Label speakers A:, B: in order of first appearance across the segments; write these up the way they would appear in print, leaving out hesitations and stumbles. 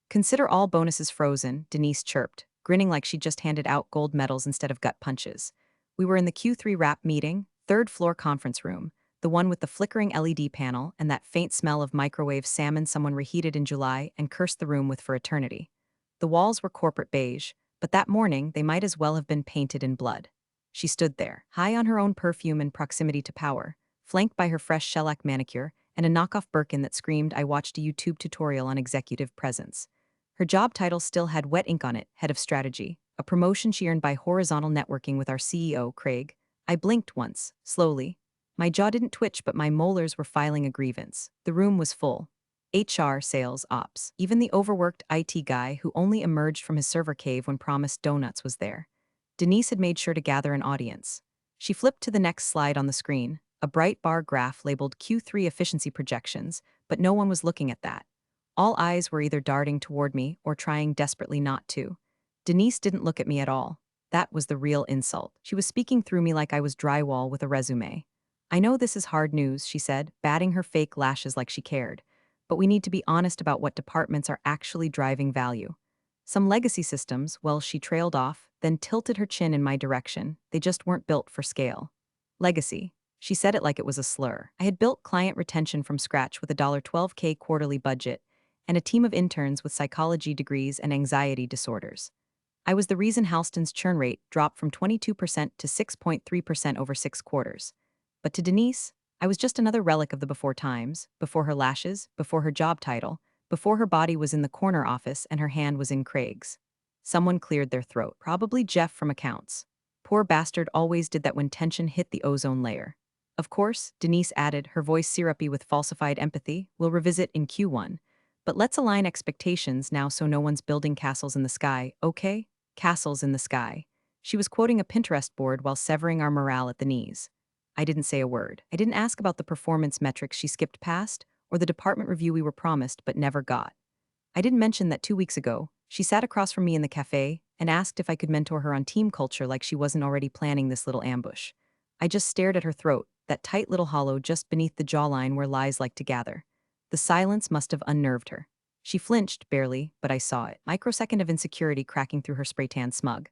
A: Consider all bonuses frozen, Denise chirped, grinning like she just handed out gold medals instead of gut punches. We were in the Q3 wrap meeting, third floor conference room, the one with the flickering LED panel and that faint smell of microwave salmon someone reheated in July and cursed the room with for eternity. The walls were corporate beige, but that morning they might as well have been painted in blood. She stood there, high on her own perfume and proximity to power, flanked by her fresh shellac manicure and a knockoff Birkin that screamed, "I watched a YouTube tutorial on executive presence." Her job title still had wet ink on it, head of strategy, a promotion she earned by horizontal networking with our CEO, Craig. I blinked once, slowly. My jaw didn't twitch, but my molars were filing a grievance. The room was full. HR, sales, ops. Even the overworked IT guy who only emerged from his server cave when promised donuts was there. Denise had made sure to gather an audience. She flipped to the next slide on the screen, a bright bar graph labeled Q3 efficiency projections, but no one was looking at that. All eyes were either darting toward me or trying desperately not to. Denise didn't look at me at all. That was the real insult. She was speaking through me like I was drywall with a resume. "I know this is hard news," she said, batting her fake lashes like she cared. "But we need to be honest about what departments are actually driving value. Some legacy systems," well, she trailed off, then tilted her chin in my direction. "They just weren't built for scale." Legacy. She said it like it was a slur. I had built client retention from scratch with a $12K quarterly budget and a team of interns with psychology degrees and anxiety disorders. I was the reason Halston's churn rate dropped from 22% to 6.3% over 6 quarters. But to Denise, I was just another relic of the before times, before her lashes, before her job title, before her body was in the corner office and her hand was in Craig's. Someone cleared their throat, probably Jeff from accounts. Poor bastard always did that when tension hit the ozone layer. Of course, Denise added, her voice syrupy with falsified empathy, "We'll revisit in Q1. But let's align expectations now so no one's building castles in the sky, okay? Castles in the sky." She was quoting a Pinterest board while severing our morale at the knees. I didn't say a word. I didn't ask about the performance metrics she skipped past or the department review we were promised but never got. I didn't mention that 2 weeks ago, she sat across from me in the cafe and asked if I could mentor her on team culture like she wasn't already planning this little ambush. I just stared at her throat, that tight little hollow just beneath the jawline where lies like to gather. The silence must have unnerved her. She flinched, barely, but I saw it. Microsecond of insecurity cracking through her spray-tan smug.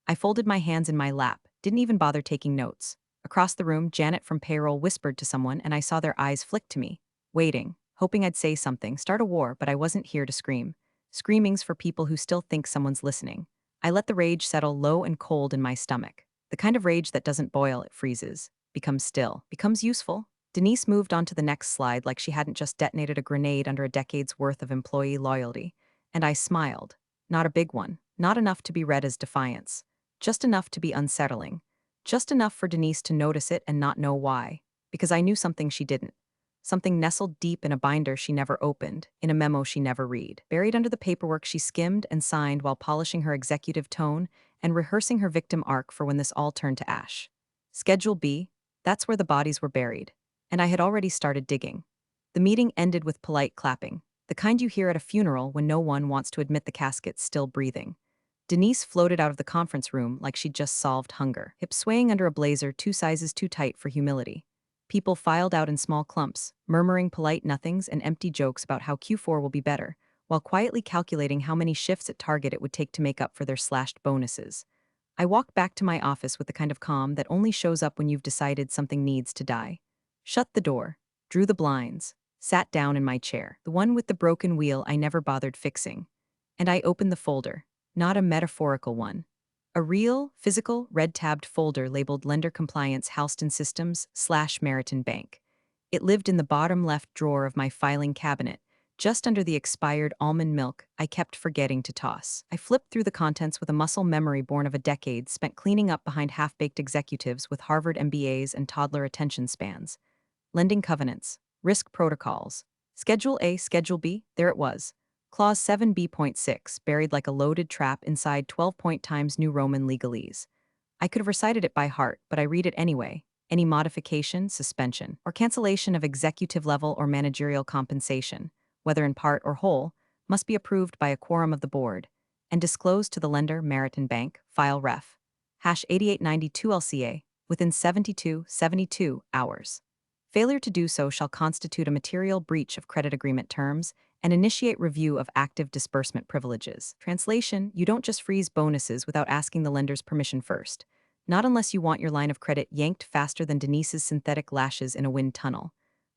A: I folded my hands in my lap, didn't even bother taking notes. Across the room, Janet from payroll whispered to someone and I saw their eyes flick to me. Waiting, hoping I'd say something, start a war, but I wasn't here to scream. Screaming's for people who still think someone's listening. I let the rage settle low and cold in my stomach. The kind of rage that doesn't boil, it freezes, becomes still, becomes useful. Denise moved on to the next slide like she hadn't just detonated a grenade under a decade's worth of employee loyalty. And I smiled. Not a big one, not enough to be read as defiance. Just enough to be unsettling. Just enough for Denise to notice it and not know why. Because I knew something she didn't. Something nestled deep in a binder she never opened, in a memo she never read, buried under the paperwork she skimmed and signed while polishing her executive tone and rehearsing her victim arc for when this all turned to ash. Schedule B, that's where the bodies were buried. And I had already started digging. The meeting ended with polite clapping, the kind you hear at a funeral when no one wants to admit the casket's still breathing. Denise floated out of the conference room like she'd just solved hunger, hips swaying under a blazer 2 sizes too tight for humility. People filed out in small clumps, murmuring polite nothings and empty jokes about how Q4 will be better, while quietly calculating how many shifts at Target it would take to make up for their slashed bonuses. I walked back to my office with the kind of calm that only shows up when you've decided something needs to die. Shut the door, drew the blinds, sat down in my chair, the one with the broken wheel I never bothered fixing. And I opened the folder, not a metaphorical one. A real, physical, red-tabbed folder labeled Lender Compliance Halston Systems/Meriton Bank. It lived in the bottom left drawer of my filing cabinet, just under the expired almond milk I kept forgetting to toss. I flipped through the contents with a muscle memory born of a decade spent cleaning up behind half-baked executives with Harvard MBAs and toddler attention spans. Lending covenants, risk protocols, Schedule A, Schedule B, there it was. Clause 7b.6, buried like a loaded trap inside 12-point Times New Roman legalese. I could have recited it by heart, but I read it anyway. Any modification, suspension, or cancellation of executive level or managerial compensation, whether in part or whole, must be approved by a quorum of the board and disclosed to the lender, Meriton Bank, file ref. #8892 LCA, within 72 hours. Failure to do so shall constitute a material breach of credit agreement terms and initiate review of active disbursement privileges. Translation, you don't just freeze bonuses without asking the lender's permission first. Not unless you want your line of credit yanked faster than Denise's synthetic lashes in a wind tunnel.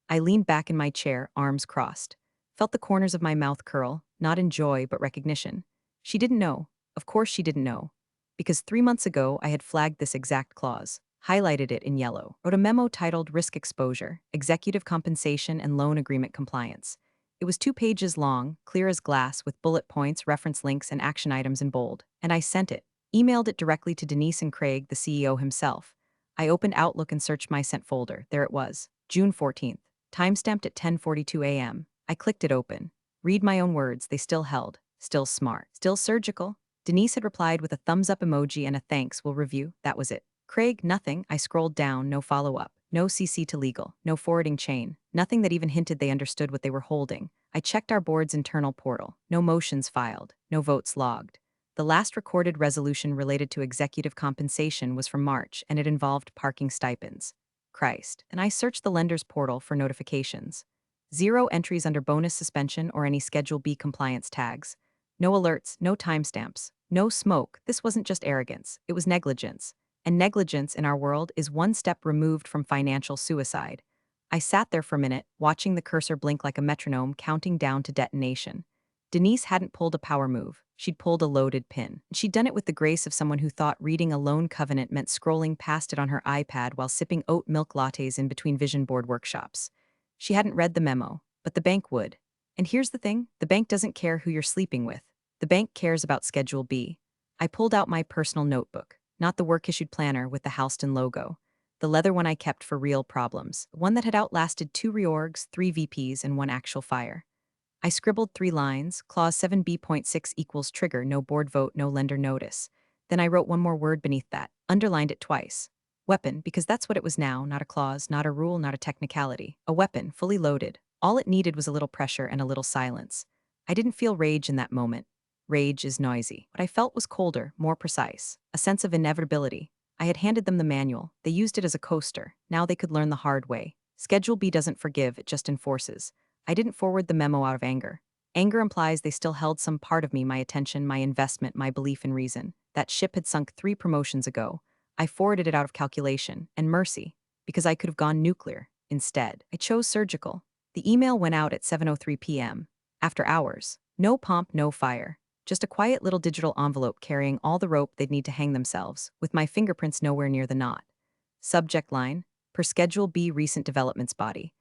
A: I leaned back in my chair, arms crossed. Felt the corners of my mouth curl, not in joy but recognition. She didn't know. Of course she didn't know. Because 3 months ago I had flagged this exact clause, highlighted it in yellow, wrote a memo titled Risk Exposure, Executive Compensation and Loan Agreement Compliance. It was 2 pages long, clear as glass, with bullet points, reference links, and action items in bold. And I sent it. Emailed it directly to Denise and Craig, the CEO himself. I opened Outlook and searched my sent folder. There it was, June 14th. Timestamped at 10:42 a.m. I clicked it open. Read my own words, they still held. Still smart. Still surgical. Denise had replied with a thumbs-up emoji and a thanks, we'll review. That was it. Craig, nothing. I scrolled down, no follow-up. No CC to legal. No forwarding chain. Nothing that even hinted they understood what they were holding. I checked our board's internal portal. No motions filed. No votes logged. The last recorded resolution related to executive compensation was from March, and it involved parking stipends. Christ. And I searched the lender's portal for notifications. 0 entries under bonus suspension or any Schedule B compliance tags. No alerts, no timestamps, no smoke. This wasn't just arrogance, it was negligence. And negligence in our world is one step removed from financial suicide. I sat there for a minute, watching the cursor blink like a metronome counting down to detonation. Denise hadn't pulled a power move. She'd pulled a loaded pin. She'd done it with the grace of someone who thought reading a loan covenant meant scrolling past it on her iPad while sipping oat milk lattes in between vision board workshops. She hadn't read the memo, but the bank would. And here's the thing, the bank doesn't care who you're sleeping with. The bank cares about Schedule B. I pulled out my personal notebook, not the work-issued planner with the Halston logo. The leather one I kept for real problems, one that had outlasted 2 reorgs, 3 VPs, and 1 actual fire. I scribbled 3 lines, clause 7b.6 equals trigger, no board vote, no lender notice. Then I wrote one more word beneath that, underlined it twice. Weapon, because that's what it was now, not a clause, not a rule, not a technicality. A weapon, fully loaded. All it needed was a little pressure and a little silence. I didn't feel rage in that moment. Rage is noisy. What I felt was colder, more precise. A sense of inevitability. I had handed them the manual. They used it as a coaster. Now they could learn the hard way. Schedule B doesn't forgive, it just enforces. I didn't forward the memo out of anger. Anger implies they still held some part of me, my attention, my investment, my belief in reason. That ship had sunk 3 promotions ago. I forwarded it out of calculation, and mercy, because I could have gone nuclear. Instead, I chose surgical. The email went out at 7:03 p.m. After hours. No pomp, no fire. Just a quiet little digital envelope carrying all the rope they'd need to hang themselves, with my fingerprints nowhere near the knot. Subject line, per Schedule B recent developments body.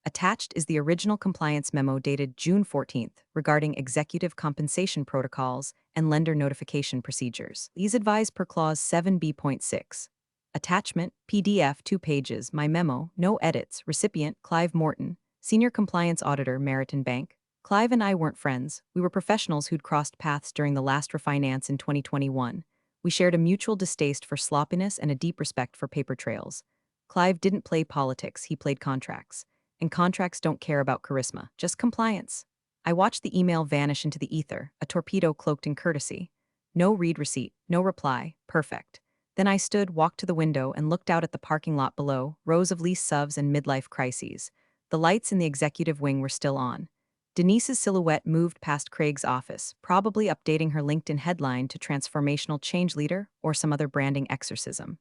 A: Attached is the original compliance memo dated June 14th regarding executive compensation protocols and lender notification procedures. These advised per clause 7b.6. Attachment, PDF, 2 pages, my memo, no edits, recipient, Clive Morton, Senior Compliance Auditor, Meriton Bank. Clive and I weren't friends. We were professionals who'd crossed paths during the last refinance in 2021. We shared a mutual distaste for sloppiness and a deep respect for paper trails. Clive didn't play politics, he played contracts. And contracts don't care about charisma, just compliance. I watched the email vanish into the ether, a torpedo cloaked in courtesy. No read receipt, no reply, perfect. Then I stood, walked to the window, and looked out at the parking lot below, rows of lease subs and midlife crises. The lights in the executive wing were still on. Denise's silhouette moved past Craig's office, probably updating her LinkedIn headline to transformational change leader or some other branding exorcism.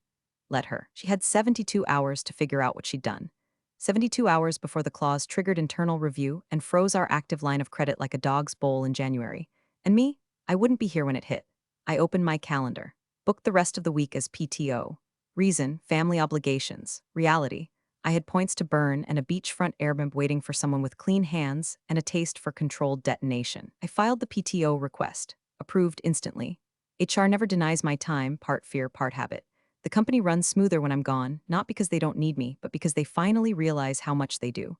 A: Let her. She had 72 hours to figure out what she'd done. 72 hours before the clause triggered internal review and froze our active line of credit like a dog's bowl in January. And me? I wouldn't be here when it hit. I opened my calendar. Booked the rest of the week as PTO. Reason, family obligations. Reality, I had points to burn and a beachfront airbnb waiting for someone with clean hands and a taste for controlled detonation. I filed the PTO request. Approved instantly. HR never denies my time, part fear, part habit. The company runs smoother when I'm gone, not because they don't need me, but because they finally realize how much they do.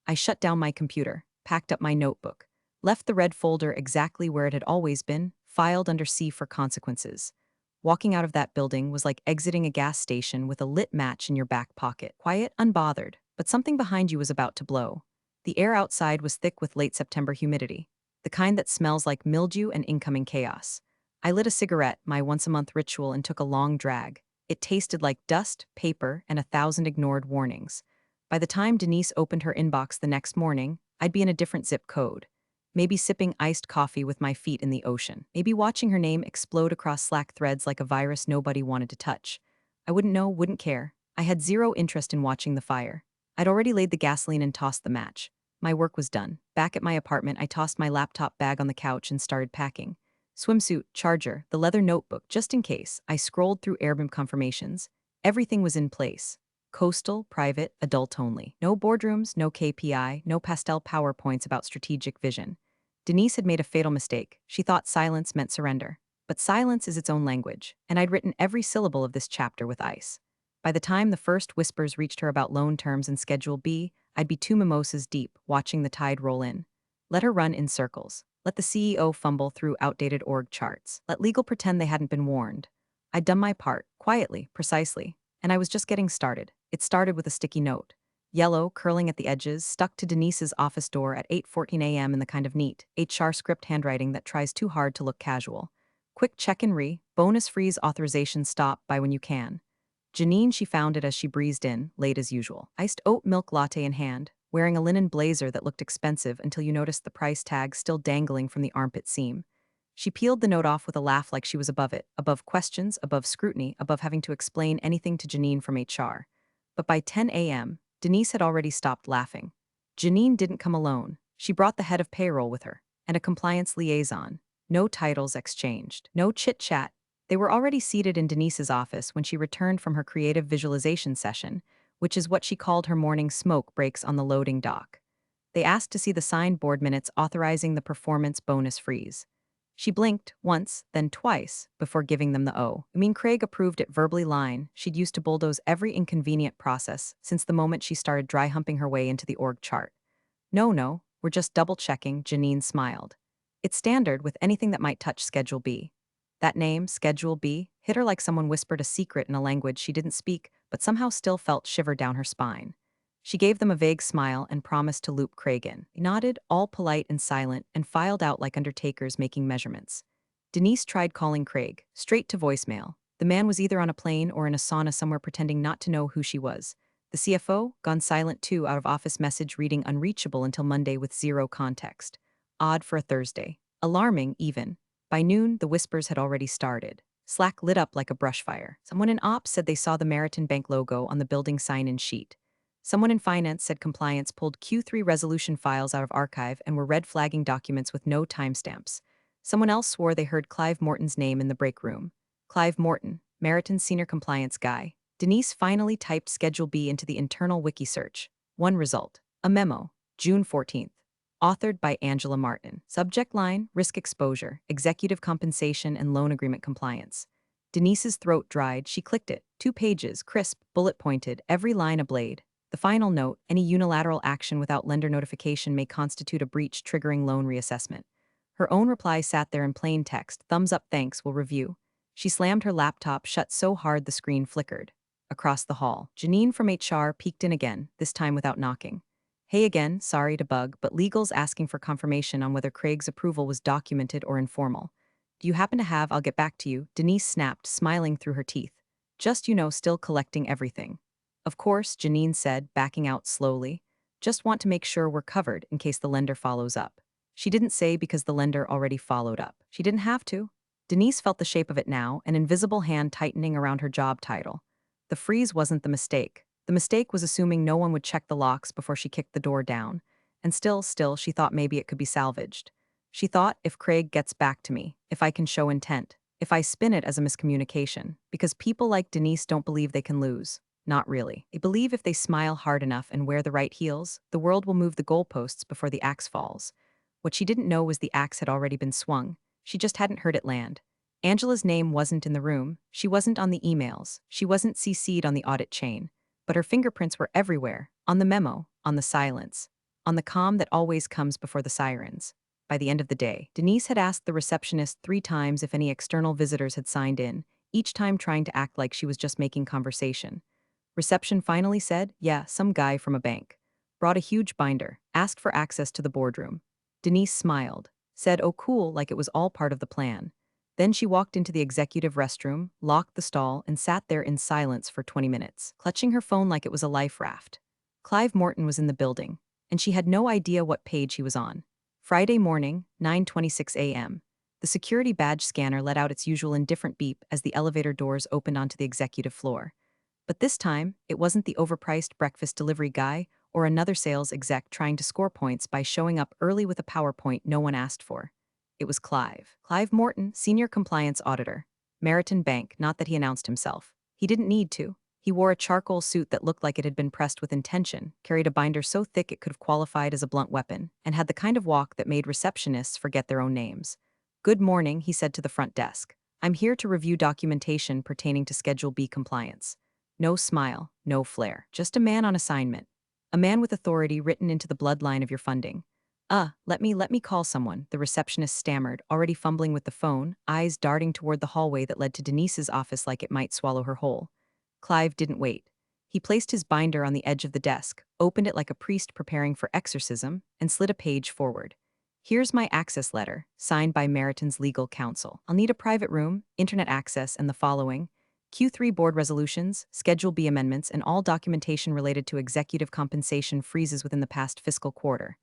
A: I shut down my computer, packed up my notebook, left the red folder exactly where it had always been, filed under C for consequences. Walking out of that building was like exiting a gas station with a lit match in your back pocket. Quiet, unbothered, but something behind you was about to blow. The air outside was thick with late September humidity, the kind that smells like mildew and incoming chaos. I lit a cigarette, my once-a-month ritual, and took a long drag. It tasted like dust, paper, and 1,000 ignored warnings. By the time Denise opened her inbox the next morning, I'd be in a different zip code. Maybe sipping iced coffee with my feet in the ocean. Maybe watching her name explode across Slack threads like a virus nobody wanted to touch. I wouldn't know, wouldn't care. I had zero interest in watching the fire. I'd already laid the gasoline and tossed the match. My work was done. Back at my apartment, I tossed my laptop bag on the couch and started packing. Swimsuit, charger, the leather notebook, just in case. I scrolled through Airbnb confirmations. Everything was in place. Coastal, private, adult only. No boardrooms, no KPI, no pastel PowerPoints about strategic vision. Denise had made a fatal mistake. She thought silence meant surrender. But silence is its own language, and I'd written every syllable of this chapter with ice. By the time the first whispers reached her about loan terms and Schedule B, I'd be 2 mimosas deep, watching the tide roll in. Let her run in circles. Let the CEO fumble through outdated org charts. Let legal pretend they hadn't been warned. I'd done my part, quietly, precisely, and I was just getting started. It started with a sticky note. Yellow, curling at the edges, stuck to Denise's office door at 8:14 a.m. in the kind of neat, HR script handwriting that tries too hard to look casual. Quick check and bonus freeze authorization stop by when you can. Janine, she found it as she breezed in, late as usual. Iced oat milk latte in hand, wearing a linen blazer that looked expensive until you noticed the price tag still dangling from the armpit seam. She peeled the note off with a laugh like she was above it, above questions, above scrutiny, above having to explain anything to Janine from HR. But by 10 a.m., Denise had already stopped laughing. Janine didn't come alone. She brought the head of payroll with her, and a compliance liaison. No titles exchanged, no chit-chat. They were already seated in Denise's office when she returned from her creative visualization session, which is what she called her morning smoke breaks on the loading dock. They asked to see the signed board minutes authorizing the performance bonus freeze. She blinked once, then twice, before giving them the O. Craig approved it verbally line she'd used to bulldoze every inconvenient process since the moment she started dry humping her way into the org chart. No, we're just double-checking, Janine smiled. It's standard with anything that might touch Schedule B. That name, Schedule B, hit her like someone whispered a secret in a language she didn't speak but somehow still felt shiver down her spine. She gave them a vague smile and promised to loop Craig in. He nodded, all polite and silent, and filed out like undertakers making measurements. Denise tried calling Craig, straight to voicemail. The man was either on a plane or in a sauna somewhere pretending not to know who she was. The CFO, gone silent too, out of office message reading unreachable until Monday with zero context. Odd for a Thursday. Alarming, even. By noon, the whispers had already started. Slack lit up like a brush fire. Someone in ops said they saw the Meriton Bank logo on the building sign-in sheet. Someone in finance said compliance pulled Q3 resolution files out of archive and were red flagging documents with no timestamps. Someone else swore they heard Clive Morton's name in the break room. Clive Morton, Meriton's senior compliance guy. Denise finally typed Schedule B into the internal wiki search. One result. A memo. June 14th. Authored by Angela Martin. Subject line, risk exposure, executive compensation and loan agreement compliance. Denise's throat dried. She clicked it. 2 pages, crisp, bullet-pointed, every line a blade. The final note, any unilateral action without lender notification may constitute a breach triggering loan reassessment. Her own reply sat there in plain text, thumbs up thanks, will review. She slammed her laptop shut so hard the screen flickered. Across the hall, Janine from HR peeked in again, this time without knocking. Hey again, sorry to bug, but legal's asking for confirmation on whether Craig's approval was documented or informal. Do you happen to have, I'll get back to you, Denise snapped, smiling through her teeth. Just, still collecting everything. Of course, Janine said, backing out slowly. Just want to make sure we're covered in case the lender follows up. She didn't say because the lender already followed up. She didn't have to. Denise felt the shape of it now, an invisible hand tightening around her job title. The freeze wasn't the mistake. The mistake was assuming no one would check the locks before she kicked the door down. And still, she thought maybe it could be salvaged. She thought, if Craig gets back to me, if I can show intent, if I spin it as a miscommunication, because people like Denise don't believe they can lose. Not really. They believe if they smile hard enough and wear the right heels, the world will move the goalposts before the axe falls. What she didn't know was the axe had already been swung. She just hadn't heard it land. Angela's name wasn't in the room. She wasn't on the emails. She wasn't CC'd on the audit chain. But her fingerprints were everywhere, on the memo, on the silence, on the calm that always comes before the sirens. By the end of the day, Denise had asked the receptionist 3 times if any external visitors had signed in, each time trying to act like she was just making conversation. Reception finally said, yeah, some guy from a bank. Brought a huge binder, asked for access to the boardroom. Denise smiled, said, oh cool, like it was all part of the plan. Then she walked into the executive restroom, locked the stall, and sat there in silence for 20 minutes, clutching her phone like it was a life raft. Clive Morton was in the building, and she had no idea what page he was on. Friday morning, 9:26 a.m. The security badge scanner let out its usual indifferent beep as the elevator doors opened onto the executive floor. But this time, it wasn't the overpriced breakfast delivery guy or another sales exec trying to score points by showing up early with a PowerPoint no one asked for. It was Clive. Clive Morton, Senior Compliance Auditor. Meriton Bank, not that he announced himself. He didn't need to. He wore a charcoal suit that looked like it had been pressed with intention, carried a binder so thick it could have qualified as a blunt weapon, and had the kind of walk that made receptionists forget their own names. "Good morning," he said to the front desk. "I'm here to review documentation pertaining to Schedule B compliance." No smile, no flair, just a man on assignment. A man with authority written into the bloodline of your funding. Let me call someone," the receptionist stammered, already fumbling with the phone, eyes darting toward the hallway that led to Denise's office like it might swallow her whole. Clive didn't wait. He placed his binder on the edge of the desk, opened it like a priest preparing for exorcism, and slid a page forward. "Here's my access letter, signed by Meriton's legal counsel. I'll need a private room, internet access, and the following: Q3 board resolutions, Schedule B amendments, and all documentation related to executive compensation freezes within the past fiscal quarter."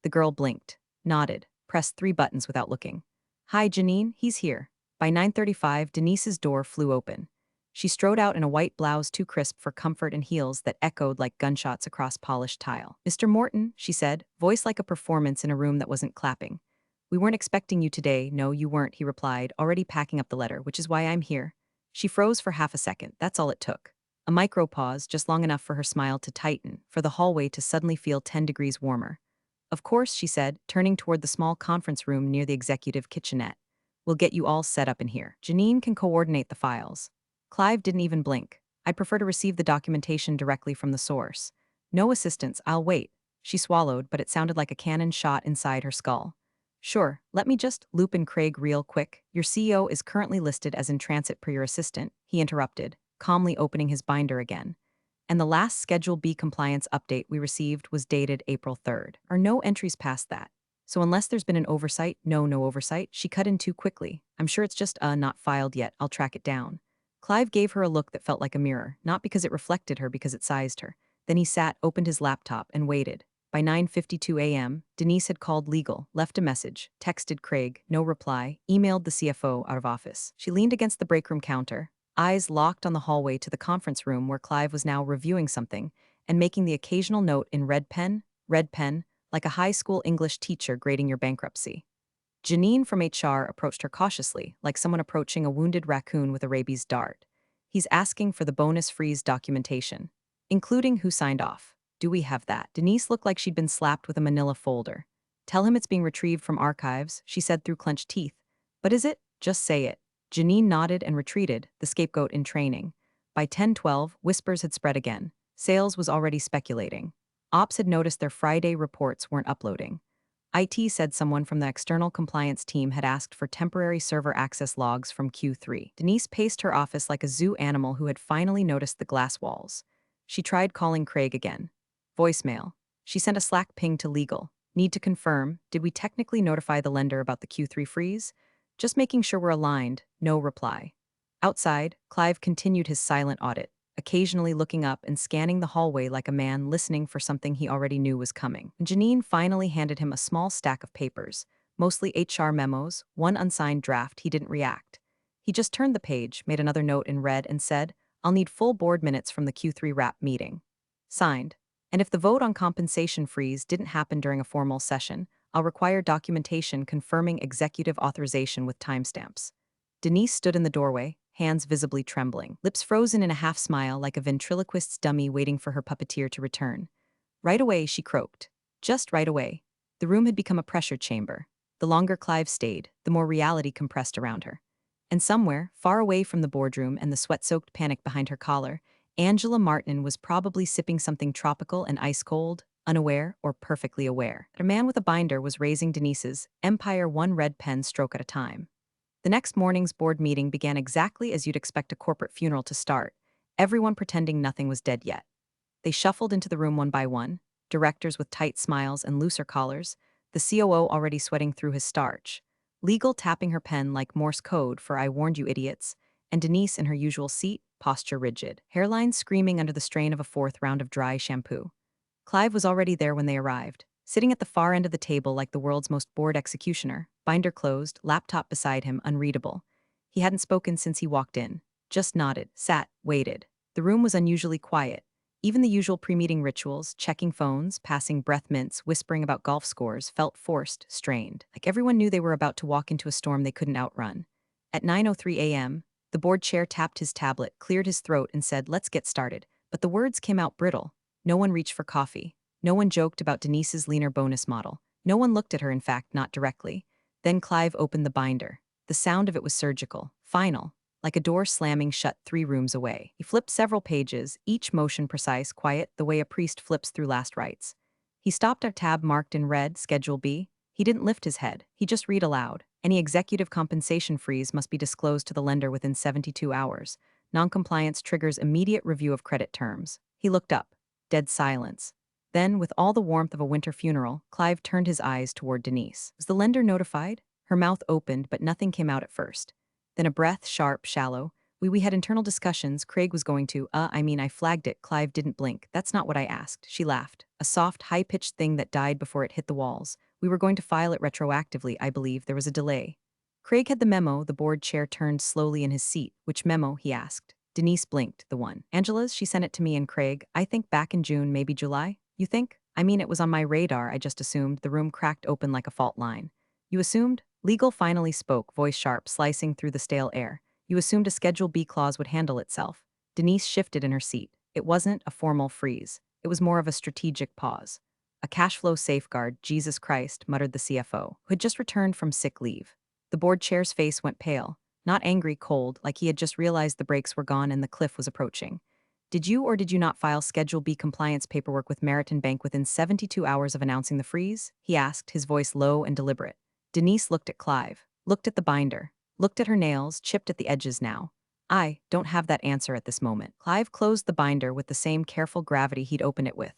A: The girl blinked, nodded, pressed 3 buttons without looking. "Hi, Janine, he's here." By 9:35, Denise's door flew open. She strode out in a white blouse too crisp for comfort and heels that echoed like gunshots across polished tile. "Mr. Morton," she said, voice like a performance in a room that wasn't clapping. "We weren't expecting you today." "No, you weren't," he replied, already packing up the letter, "which is why I'm here." She froze for half a second, that's all it took. A micro pause, just long enough for her smile to tighten, for the hallway to suddenly feel 10 degrees warmer. "Of course," she said, turning toward the small conference room near the executive kitchenette. "We'll get you all set up in here. Janine can coordinate the files." Clive didn't even blink. "I'd prefer to receive the documentation directly from the source." "No assistance, I'll wait." She swallowed, but it sounded like a cannon shot inside her skull. "Sure, let me just loop in Craig real quick. Your CEO is currently listed as in transit per your assistant," he interrupted, calmly opening his binder again. "And the last Schedule B compliance update we received was dated April 3rd. Are no entries past that. So unless there's been an oversight." No oversight," she cut in too quickly. "I'm sure it's just not filed yet, I'll track it down." Clive gave her a look that felt like a mirror, not because it reflected her, because it sized her. Then he sat, opened his laptop, and waited. By 9:52 a.m., Denise had called legal, left a message, texted Craig, no reply, emailed the CFO out of office. She leaned against the break room counter, eyes locked on the hallway to the conference room where Clive was now reviewing something and making the occasional note in red pen, like a high school English teacher grading your bankruptcy. Janine from HR approached her cautiously, like someone approaching a wounded raccoon with a rabies dart. "He's asking for the bonus freeze documentation, including who signed off. Do we have that?" Denise looked like she'd been slapped with a manila folder. "Tell him it's being retrieved from archives," she said through clenched teeth. "But is it? Just say it." Janine nodded and retreated, the scapegoat in training. By 10:12, whispers had spread again. Sales was already speculating. Ops had noticed their Friday reports weren't uploading. IT said someone from the external compliance team had asked for temporary server access logs from Q3. Denise paced her office like a zoo animal who had finally noticed the glass walls. She tried calling Craig again. Voicemail. She sent a Slack ping to legal. "Need to confirm, did we technically notify the lender about the Q3 freeze? Just making sure we're aligned." No reply. Outside, Clive continued his silent audit, occasionally looking up and scanning the hallway like a man listening for something he already knew was coming. Janine finally handed him a small stack of papers, mostly HR memos, one unsigned draft. He didn't react. He just turned the page, made another note in red, and said, "I'll need full board minutes from the Q3 wrap meeting." Signed. "And if the vote on compensation freeze didn't happen during a formal session, I'll require documentation confirming executive authorization with timestamps." Denise stood in the doorway, hands visibly trembling, lips frozen in a half-smile like a ventriloquist's dummy waiting for her puppeteer to return. "Right away," she croaked. Just right away. The room had become a pressure chamber. The longer Clive stayed, the more reality compressed around her. And somewhere, far away from the boardroom and the sweat-soaked panic behind her collar, Angela Martin was probably sipping something tropical and ice-cold, unaware or perfectly aware. A man with a binder was raising Denise's Empire one red pen stroke at a time. The next morning's board meeting began exactly as you'd expect a corporate funeral to start, everyone pretending nothing was dead yet. They shuffled into the room one by one, directors with tight smiles and looser collars, the COO already sweating through his starch, legal tapping her pen like Morse code for "I warned you idiots," and Denise in her usual seat, posture rigid, hairline screaming under the strain of a fourth round of dry shampoo. Clive was already there when they arrived, sitting at the far end of the table like the world's most bored executioner, binder closed, laptop beside him, unreadable. He hadn't spoken since he walked in, just nodded, sat, waited. The room was unusually quiet. Even the usual pre-meeting rituals, checking phones, passing breath mints, whispering about golf scores, felt forced, strained, like everyone knew they were about to walk into a storm they couldn't outrun. At 9:03 a.m., the board chair tapped his tablet, cleared his throat, and said, "Let's get started." But the words came out brittle. No one reached for coffee. No one joked about Denise's leaner bonus model. No one looked at her, in fact, not directly. Then Clive opened the binder. The sound of it was surgical, final, like a door slamming shut 3 rooms away. He flipped several pages, each motion precise, quiet, the way a priest flips through last rites. He stopped a tab marked in red, Schedule B. He didn't lift his head. He just read aloud. Any executive compensation freeze must be disclosed to the lender within 72 hours. Noncompliance triggers immediate review of credit terms. He looked up. Dead silence. Then, with all the warmth of a winter funeral, Clive turned his eyes toward Denise. Was the lender notified? Her mouth opened, but nothing came out at first. Then a breath, sharp, shallow. We had internal discussions. Craig was going to, I flagged it. Clive didn't blink. That's not what I asked. She laughed. A soft, high-pitched thing that died before it hit the walls. We were going to file it retroactively, I believe. There was a delay. Craig had the memo. The board chair turned slowly in his seat. Which memo? He asked. Denise blinked. The one. Angela's? She sent it to me and Craig. I think back in June, maybe July. You think? It was on my radar. I just assumed. The room cracked open like a fault line. You assumed? Legal finally spoke, voice sharp, slicing through the stale air. You assumed a Schedule B clause would handle itself. Denise shifted in her seat. It wasn't a formal freeze. It was more of a strategic pause. A cash flow safeguard, Jesus Christ, muttered the CFO, who had just returned from sick leave. The board chair's face went pale. Not angry, cold, like he had just realized the brakes were gone and the cliff was approaching. Did you or did you not file Schedule B compliance paperwork with Meriton Bank within 72 hours of announcing the freeze? He asked, his voice low and deliberate. Denise looked at Clive, looked at the binder, looked at her nails, chipped at the edges now. I don't have that answer at this moment. Clive closed the binder with the same careful gravity he'd opened it with.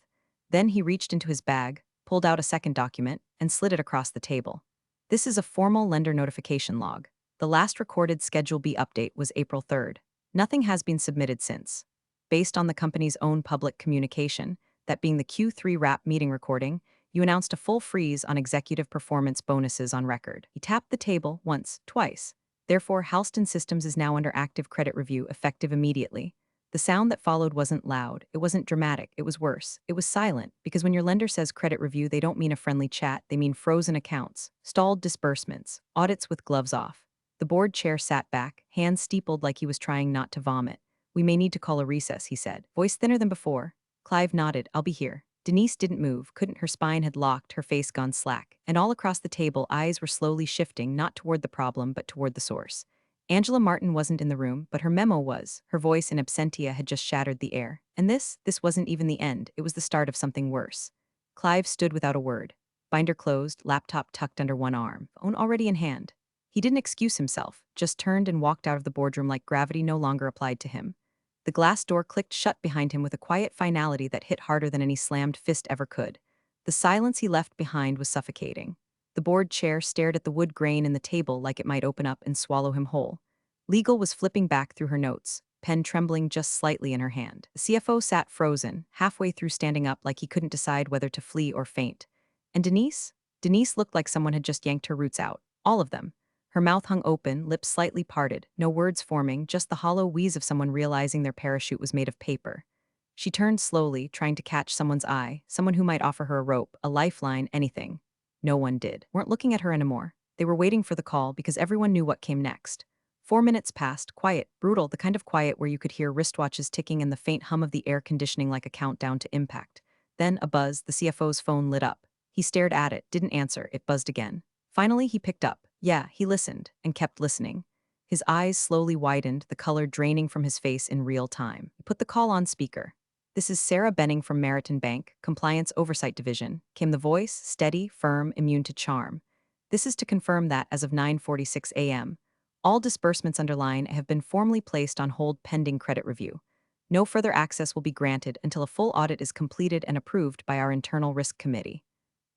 A: Then he reached into his bag, pulled out a second document, and slid it across the table. This is a formal lender notification log. The last recorded Schedule B update was April 3rd. Nothing has been submitted since. Based on the company's own public communication, that being the Q3 wrap meeting recording, you announced a full freeze on executive performance bonuses on record. He tapped the table once, twice. Therefore, Halston Systems is now under active credit review, effective immediately. The sound that followed wasn't loud, it wasn't dramatic, it was worse. It was silent, because when your lender says credit review, they don't mean a friendly chat, they mean frozen accounts, stalled disbursements, audits with gloves off. The board chair sat back, hands steepled like he was trying not to vomit. We may need to call a recess, he said, voice thinner than before. Clive nodded. I'll be here. Denise didn't move, couldn't. Her spine had locked, her face gone slack. And all across the table, eyes were slowly shifting, not toward the problem, but toward the source. Angela Martin wasn't in the room, but her memo was. Her voice in absentia had just shattered the air. And this wasn't even the end. It was the start of something worse. Clive stood without a word. Binder closed, laptop tucked under one arm, phone already in hand. He didn't excuse himself, just turned and walked out of the boardroom like gravity no longer applied to him. The glass door clicked shut behind him with a quiet finality that hit harder than any slammed fist ever could. The silence he left behind was suffocating. The board chair stared at the wood grain in the table like it might open up and swallow him whole. Legal was flipping back through her notes, pen trembling just slightly in her hand. The CFO sat frozen, halfway through standing up like he couldn't decide whether to flee or faint. And Denise? Denise looked like someone had just yanked her roots out. All of them. Her mouth hung open, lips slightly parted, no words forming, just the hollow wheeze of someone realizing their parachute was made of paper. She turned slowly, trying to catch someone's eye, someone who might offer her a rope, a lifeline, anything. No one did. Weren't looking at her anymore. They were waiting for the call because everyone knew what came next. 4 minutes passed, quiet, brutal, the kind of quiet where you could hear wristwatches ticking and the faint hum of the air conditioning like a countdown to impact. Then, a buzz, the CFO's phone lit up. He stared at it, didn't answer, it buzzed again. Finally, he picked up. Yeah, he listened, and kept listening. His eyes slowly widened, the color draining from his face in real time. He put the call on speaker. This is Sarah Benning from Meriton Bank, Compliance Oversight Division, came the voice, steady, firm, immune to charm. This is to confirm that, as of 9:46 a.m., all disbursements underlying have been formally placed on hold pending credit review. No further access will be granted until a full audit is completed and approved by our internal risk committee.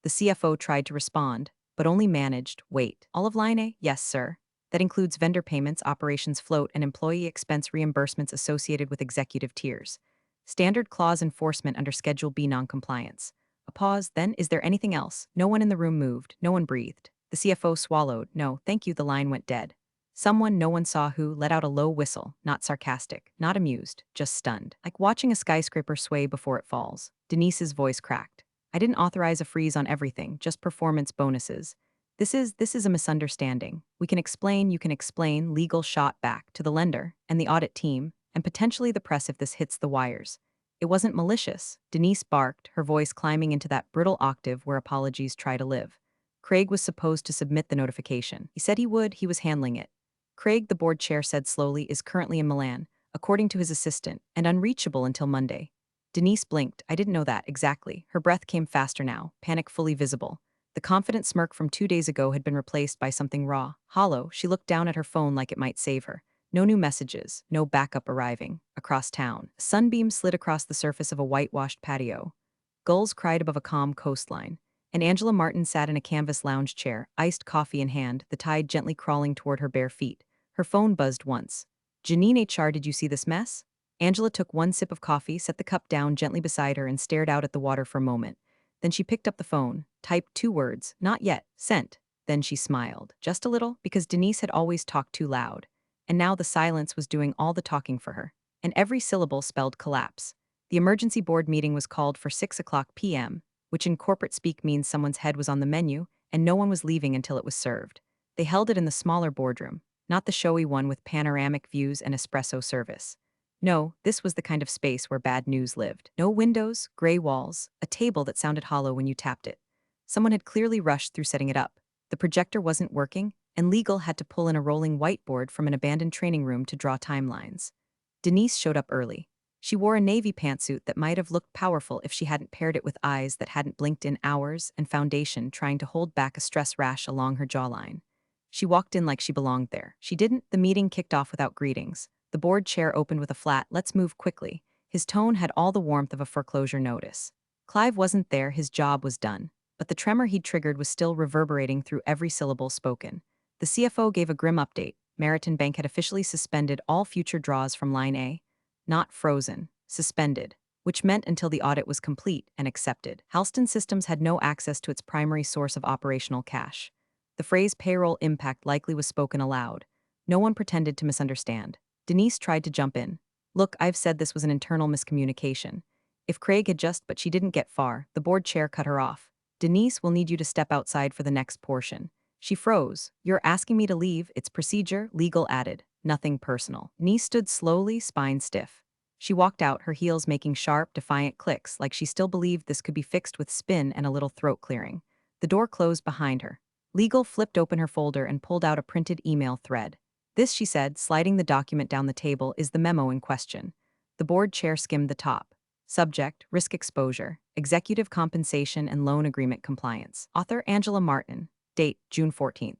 A: The CFO tried to respond, but only managed, wait. All of line A? Yes, sir. That includes vendor payments, operations float, and employee expense reimbursements associated with executive tiers. Standard clause enforcement under Schedule B noncompliance. A pause, then, is there anything else? No one in the room moved, no one breathed. The CFO swallowed. No, thank you, the line went dead. Someone no one saw who let out a low whistle, not sarcastic, not amused, just stunned. Like watching a skyscraper sway before it falls. Denise's voice cracked. I didn't authorize a freeze on everything, just performance bonuses. This is a misunderstanding. We can explain, you can explain, legal shot back to the lender and the audit team, and potentially the press if this hits the wires. It wasn't malicious, Denise barked, her voice climbing into that brittle octave where apologies try to live. Craig was supposed to submit the notification. He said he would, he was handling it. Craig, the board chair said slowly, is currently in Milan, according to his assistant, and unreachable until Monday. Denise blinked. I didn't know that, exactly. Her breath came faster now, panic fully visible. The confident smirk from 2 days ago had been replaced by something raw, hollow. She looked down at her phone like it might save her. No new messages, no backup arriving. Across town, a sunbeam slid across the surface of a whitewashed patio. Gulls cried above a calm coastline. And Angela Martin sat in a canvas lounge chair, iced coffee in hand, the tide gently crawling toward her bare feet. Her phone buzzed once. Janine HR, did you see this mess? Angela took one sip of coffee, set the cup down gently beside her, and stared out at the water for a moment. Then she picked up the phone, typed 2 words, not yet, sent. Then she smiled, just a little, because Denise had always talked too loud. And now the silence was doing all the talking for her. And every syllable spelled collapse. The emergency board meeting was called for 6 o'clock p.m., which in corporate speak means someone's head was on the menu, and no one was leaving until it was served. They held it in the smaller boardroom, not the showy one with panoramic views and espresso service. No, this was the kind of space where bad news lived. No windows, gray walls, a table that sounded hollow when you tapped it. Someone had clearly rushed through setting it up. The projector wasn't working, and legal had to pull in a rolling whiteboard from an abandoned training room to draw timelines. Denise showed up early. She wore a navy pantsuit that might have looked powerful if she hadn't paired it with eyes that hadn't blinked in hours and foundation trying to hold back a stress rash along her jawline. She walked in like she belonged there. She didn't. The meeting kicked off without greetings. The board chair opened with a flat, "Let's move quickly." His tone had all the warmth of a foreclosure notice. Clive wasn't there, his job was done. But the tremor he'd triggered was still reverberating through every syllable spoken. The CFO gave a grim update. Meriton Bank had officially suspended all future draws from Line A. Not frozen, suspended, which meant until the audit was complete and accepted. Halston Systems had no access to its primary source of operational cash. The phrase payroll impact likely was spoken aloud. No one pretended to misunderstand. Denise tried to jump in. Look, I've said this was an internal miscommunication. If Craig had just, but she didn't get far, the board chair cut her off. Denise will need you to step outside for the next portion. She froze. You're asking me to leave, it's procedure, legal added. Nothing personal. Denise stood slowly, spine stiff. She walked out, her heels making sharp, defiant clicks, like she still believed this could be fixed with spin and a little throat clearing. The door closed behind her. Legal flipped open her folder and pulled out a printed email thread. This, she said, sliding the document down the table, is the memo in question. The board chair skimmed the top. Subject, risk exposure, executive compensation and loan agreement compliance. Author, Angela Martin. Date, June 14th.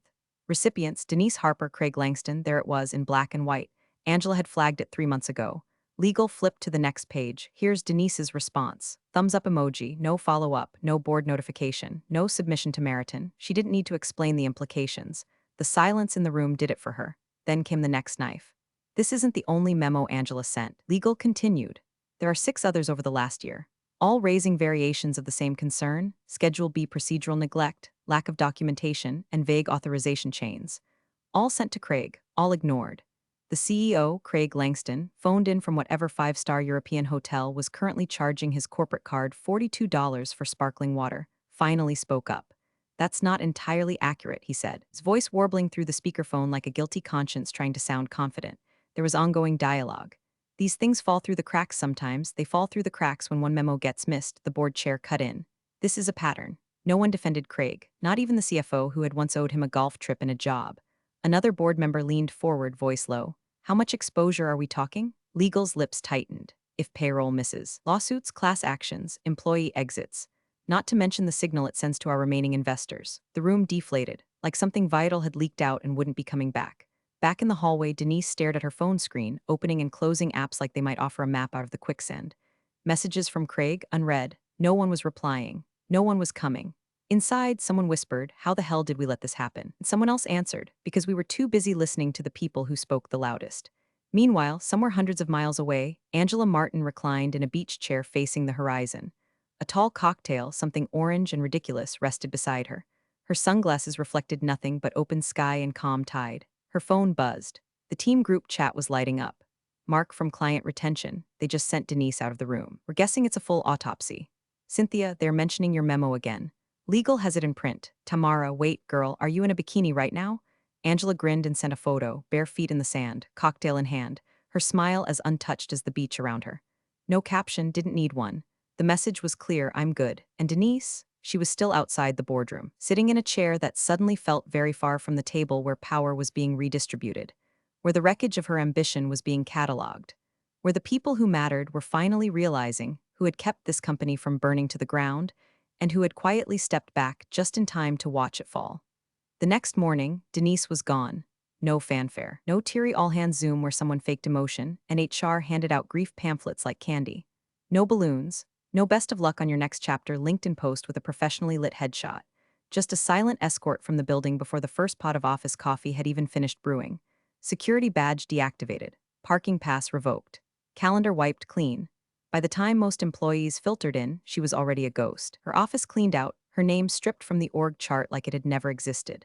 A: Recipients, Denise Harper, Craig Langston. There it was in black and white. Angela had flagged it 3 months ago. Legal flipped to the next page. Here's Denise's response. Thumbs up emoji, no follow-up, no board notification, no submission to Meriton. She didn't need to explain the implications. The silence in the room did it for her. Then came the next knife. This isn't the only memo Angela sent. Legal continued. There are 6 others over the last year, all raising variations of the same concern: Schedule B procedural neglect, lack of documentation, and vague authorization chains. All sent to Craig, all ignored. The CEO, Craig Langston, phoned in from whatever 5-star European hotel was currently charging his corporate card $42 for sparkling water, finally spoke up. That's not entirely accurate, he said, his voice warbling through the speakerphone like a guilty conscience trying to sound confident. There was ongoing dialogue. These things fall through the cracks sometimes. They fall through the cracks when one memo gets missed, the board chair cut in. This is a pattern. No one defended Craig, not even the CFO who had once owed him a golf trip and a job. Another board member leaned forward, voice low. How much exposure are we talking? Legal's lips tightened. If payroll misses. Lawsuits, class actions, employee exits. Not to mention the signal it sends to our remaining investors. The room deflated, like something vital had leaked out and wouldn't be coming back. Back in the hallway, Denise stared at her phone screen, opening and closing apps like they might offer a map out of the quicksand. Messages from Craig, unread. No one was replying. No one was coming. Inside, someone whispered, "How the hell did we let this happen?" And someone else answered, "Because we were too busy listening to the people who spoke the loudest." Meanwhile, somewhere hundreds of miles away, Angela Martin reclined in a beach chair facing the horizon. A tall cocktail, something orange and ridiculous, rested beside her. Her sunglasses reflected nothing but open sky and calm tide. Her phone buzzed. The team group chat was lighting up. Mark from client retention. They just sent Denise out of the room. We're guessing it's a full autopsy. Cynthia, they're mentioning your memo again. Legal has it in print. Tamara, wait, girl, are you in a bikini right now? Angela grinned and sent a photo, bare feet in the sand, cocktail in hand, her smile as untouched as the beach around her. No caption, didn't need one. The message was clear, I'm good. And Denise? She was still outside the boardroom, sitting in a chair that suddenly felt very far from the table where power was being redistributed, where the wreckage of her ambition was being catalogued, where the people who mattered were finally realizing who had kept this company from burning to the ground and who had quietly stepped back just in time to watch it fall. The next morning, Denise was gone. No fanfare, no teary all-hands Zoom where someone faked emotion and HR handed out grief pamphlets like candy. No balloons, no best of luck on your next chapter LinkedIn post with a professionally lit headshot. Just a silent escort from the building before the first pot of office coffee had even finished brewing. Security badge deactivated. Parking pass revoked. Calendar wiped clean. By the time most employees filtered in, she was already a ghost. Her office cleaned out, her name stripped from the org chart like it had never existed.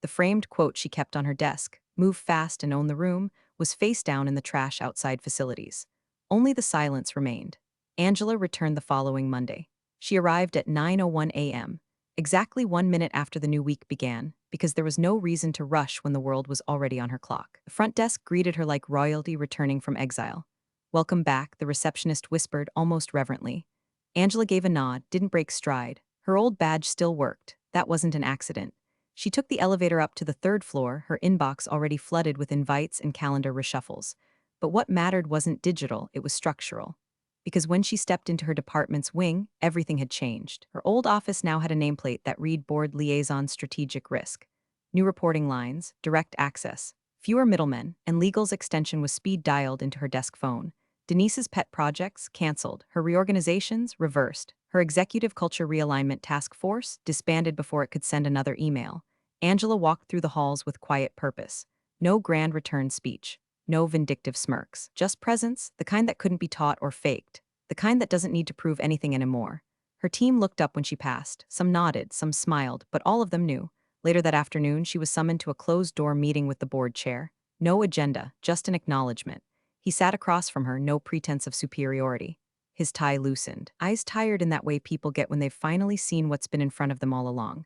A: The framed quote she kept on her desk, "Move fast and own the room," was face down in the trash outside facilities. Only the silence remained. Angela returned the following Monday. She arrived at 9:01 a.m., exactly 1 minute after the new week began, because there was no reason to rush when the world was already on her clock. The front desk greeted her like royalty returning from exile. "Welcome back," the receptionist whispered almost reverently. Angela gave a nod, didn't break stride. Her old badge still worked. That wasn't an accident. She took the elevator up to the third floor, her inbox already flooded with invites and calendar reshuffles. But what mattered wasn't digital, it was structural. Because when she stepped into her department's wing, everything had changed. Her old office now had a nameplate that read Board Liaison Strategic Risk. New reporting lines, direct access, fewer middlemen, and legal's extension was speed dialed into her desk phone. Denise's pet projects canceled, her reorganizations reversed, her executive culture realignment task force disbanded before it could send another email. Angela walked through the halls with quiet purpose. No grand return speech. No vindictive smirks. Just presence, the kind that couldn't be taught or faked. The kind that doesn't need to prove anything anymore. Her team looked up when she passed. Some nodded, some smiled, but all of them knew. Later that afternoon, she was summoned to a closed-door meeting with the board chair. No agenda, just an acknowledgement. He sat across from her, no pretense of superiority. His tie loosened, eyes tired in that way people get when they've finally seen what's been in front of them all along.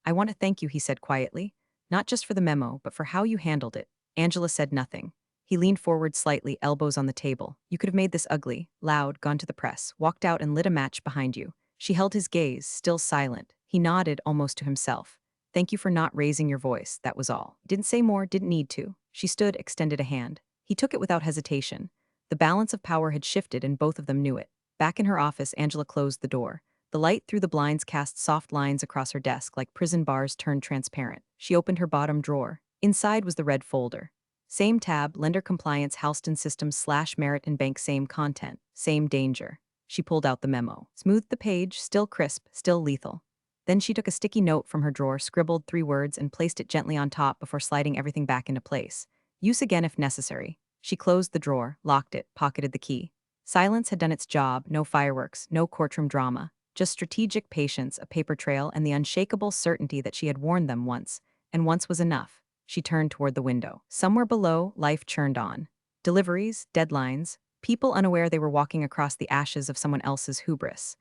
A: "I want to thank you," he said quietly. "Not just for the memo, but for how you handled it." Angela said nothing. He leaned forward slightly, elbows on the table. "You could have made this ugly, loud, gone to the press, walked out and lit a match behind you." She held his gaze, still silent. He nodded almost to himself. "Thank you for not raising your voice, that was all." Didn't say more, didn't need to. She stood, extended a hand. He took it without hesitation. The balance of power had shifted and both of them knew it. Back in her office, Angela closed the door. The light through the blinds cast soft lines across her desk like prison bars turned transparent. She opened her bottom drawer. Inside was the red folder. Same tab, lender compliance, Halston Systems / merit and bank, same content, same danger. She pulled out the memo. Smoothed the page, still crisp, still lethal. Then she took a sticky note from her drawer, scribbled 3 words, and placed it gently on top before sliding everything back into place. Use again if necessary. She closed the drawer, locked it, pocketed the key. Silence had done its job, no fireworks, no courtroom drama. Just strategic patience, a paper trail, and the unshakable certainty that she had warned them once, and once was enough. She turned toward the window. Somewhere below, life churned on. Deliveries, deadlines, people unaware they were walking across the ashes of someone else's hubris.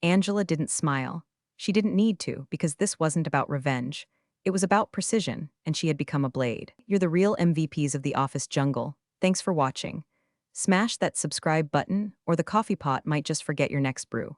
A: Angela didn't smile. She didn't need to, because this wasn't about revenge. It was about precision, and she had become a blade. You're the real MVPs of the office jungle. Thanks for watching. Smash that subscribe button, or the coffee pot might just forget your next brew.